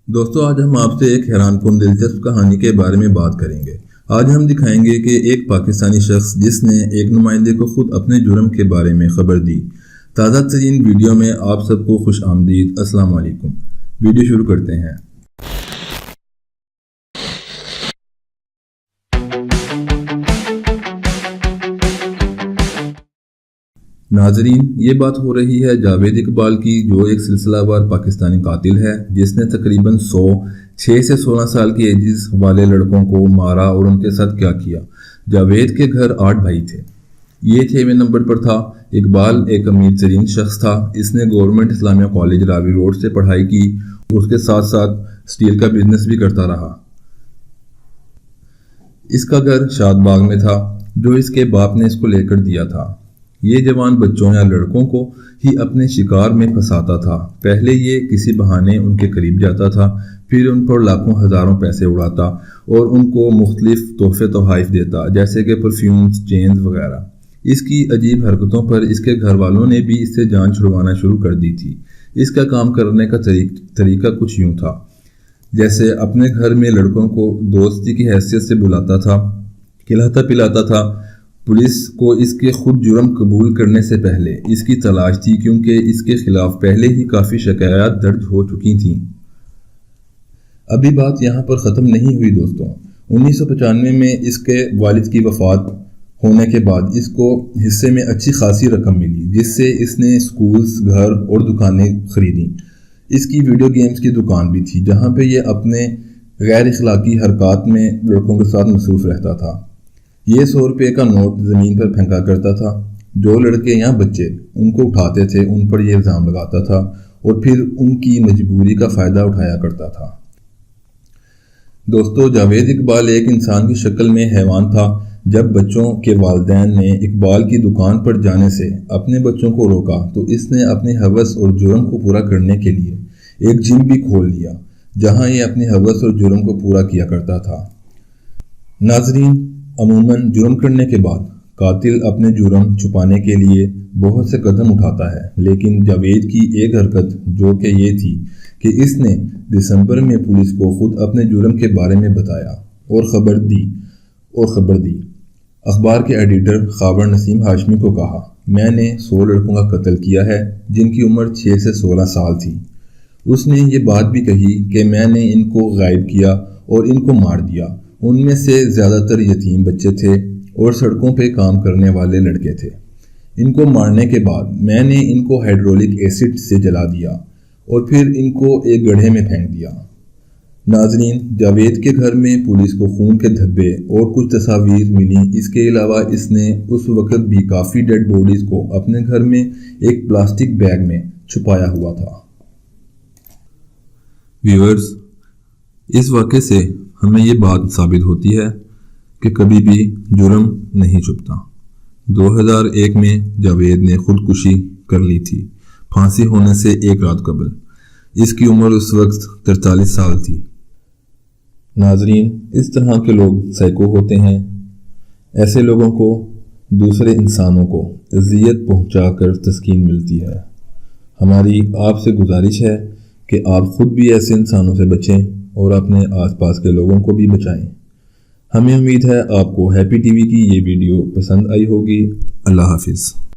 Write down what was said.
دوستو آج ہم آپ سے ایک حیران کن دلچسپ کہانی کے بارے میں بات کریں گے۔ آج ہم دکھائیں گے کہ ایک پاکستانی شخص جس نے ایک نمائندے کو خود اپنے جرم کے بارے میں خبر دی۔ تازہ ترین ویڈیو میں آپ سب کو خوش آمدید۔ السلام علیکم۔ ویڈیو شروع کرتے ہیں۔ ناظرین، یہ بات ہو رہی ہے جاوید اقبال کی، جو ایک سلسلہ وار پاکستانی قاتل ہے جس نے تقریباً 6 سے 16 سال کی ایجز والے لڑکوں کو مارا اور ان کے ساتھ کیا کیا۔ جاوید کے گھر 8 بھائی تھے، یہ 6ویں نمبر پر تھا۔ اقبال ایک امیر ترین شخص تھا۔ اس نے گورنمنٹ اسلامیہ کالج راوی روڈ سے پڑھائی کی اور اس کے ساتھ ساتھ سٹیل کا بزنس بھی کرتا رہا۔ اس کا گھر شاد باغ میں تھا جو اس کے باپ نے اس کو لے کر دیا تھا۔ یہ جوان بچوں یا لڑکوں کو ہی اپنے شکار میں پھنساتا تھا۔ پہلے یہ کسی بہانے ان کے قریب جاتا تھا، پھر ان پر لاکھوں ہزاروں پیسے اڑاتا اور ان کو مختلف تحفے تحائف دیتا، جیسے کہ پرفیومز، چینز وغیرہ۔ اس کی عجیب حرکتوں پر اس کے گھر والوں نے بھی اس سے جان چھڑوانا شروع کر دی تھی۔ اس کا کام کرنے کا طریقہ کچھ یوں تھا، جیسے اپنے گھر میں لڑکوں کو دوستی کی حیثیت سے بلاتا تھا، کھلاتا پلاتا تھا۔ پولیس کو اس کے خود جرم قبول کرنے سے پہلے اس کی تلاش تھی، کیونکہ اس کے خلاف پہلے ہی کافی شکایات درج ہو چکی تھیں۔ ابھی بات یہاں پر ختم نہیں ہوئی دوستوں۔ 1995 میں اس کے والد کی وفات ہونے کے بعد اس کو حصے میں اچھی خاصی رقم ملی، جس سے اس نے سکولز، گھر اور دکانیں خریدیں۔ اس کی ویڈیو گیمز کی دکان بھی تھی، جہاں پہ یہ اپنے غیر اخلاقی حرکات میں لڑکوں کے ساتھ مصروف رہتا تھا۔ یہ 100 روپے کا نوٹ زمین پر پھینکا کرتا تھا۔ جو لڑکے یا بچے ان کو اٹھاتے تھے ان پر یہ الزام لگاتا تھا اور پھر ان کی مجبوری کا فائدہ اٹھایا کرتا تھا۔ دوستو، جاوید اقبال ایک انسان کی شکل میں حیوان تھا۔ جب بچوں کے والدین نے اقبال کی دکان پر جانے سے اپنے بچوں کو روکا تو اس نے اپنی ہوس اور جرم کو پورا کرنے کے لیے ایک جم بھی کھول لیا، جہاں یہ اپنی ہوس اور جرم کو پورا کیا کرتا تھا۔ ناظرین، عموماً جرم کرنے کے بعد قاتل اپنے جرم چھپانے کے لیے بہت سے قدم اٹھاتا ہے، لیکن جاوید کی ایک حرکت جو کہ یہ تھی کہ اس نے دسمبر میں پولیس کو خود اپنے جرم کے بارے میں بتایا اور خبر دی۔ اخبار کے ایڈیٹر خاور نسیم ہاشمی کو کہا، میں نے 100 لڑکوں کا قتل کیا ہے جن کی عمر 6 سے 16 سال تھی۔ اس نے یہ بات بھی کہی کہ میں نے ان کو غائب کیا اور ان کو مار دیا۔ ان میں سے زیادہ تر یتیم بچے تھے اور سڑکوں پہ کام کرنے والے لڑکے تھے۔ ان کو مارنے کے بعد میں نے ان کو ہائیڈرولک ایسڈ سے جلا دیا اور پھر ان کو ایک گڑھے میں پھینک دیا۔ ناظرین، جاوید کے گھر میں پولیس کو خون کے دھبے اور کچھ تصاویر ملیں۔ اس کے علاوہ اس نے اس وقت بھی کافی ڈیڈ باڈیز کو اپنے گھر میں ایک پلاسٹک بیگ میں چھپایا ہوا تھا۔ ویورز، اس واقعے سے ہمیں یہ بات ثابت ہوتی ہے کہ کبھی بھی جرم نہیں چھپتا۔ 2001 میں جاوید نے خودکشی کر لی تھی، پھانسی ہونے سے ایک رات قبل۔ اس کی عمر اس وقت 43 سال تھی۔ ناظرین، اس طرح کے لوگ سائیکو ہوتے ہیں۔ ایسے لوگوں کو دوسرے انسانوں کو اذیت پہنچا کر تسکین ملتی ہے۔ ہماری آپ سے گزارش ہے کہ آپ خود بھی ایسے انسانوں سے بچیں اور اپنے آس پاس کے لوگوں کو بھی بچائیں۔ ہمیں امید ہے آپ کو ہیپی ٹی وی کی یہ ویڈیو پسند آئی ہوگی۔ اللہ حافظ۔